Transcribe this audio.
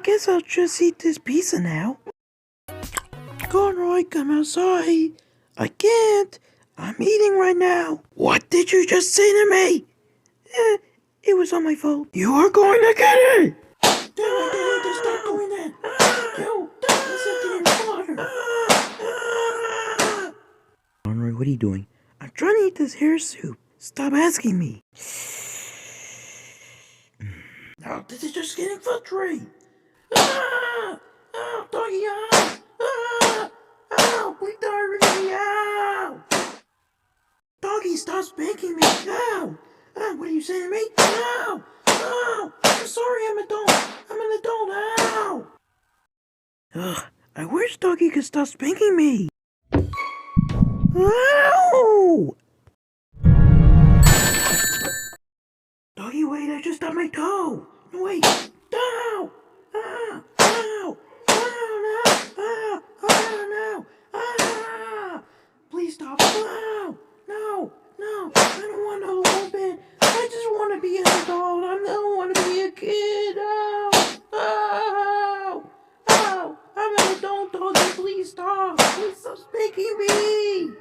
guess I'll just eat this pizza now. Conroy, come outside. I can't. I'm eating right now. What did you just say to me? It was on my fault. You are going to get it! Just stop doing that. Yo, listen to your water. Conroy, what are you doing? I'm trying to eat this hair soup. Stop asking me. Now, this is just getting frustrating. Doggy, please don't hurt me, Doggy, stop spanking me, what are you saying to me? I'm sorry, I'm an adult, I wish Doggy could stop spanking me. Ow! Doggy, wait, I just stubbed my toe. No, wait. Ow! Ow! Ow! Ow! No! Please stop. Ow! No! I don't want no little bit. I just want to be an adult. I don't want to be a kid. I'm an adult, Doggy. Please stop. Please stop spanking me.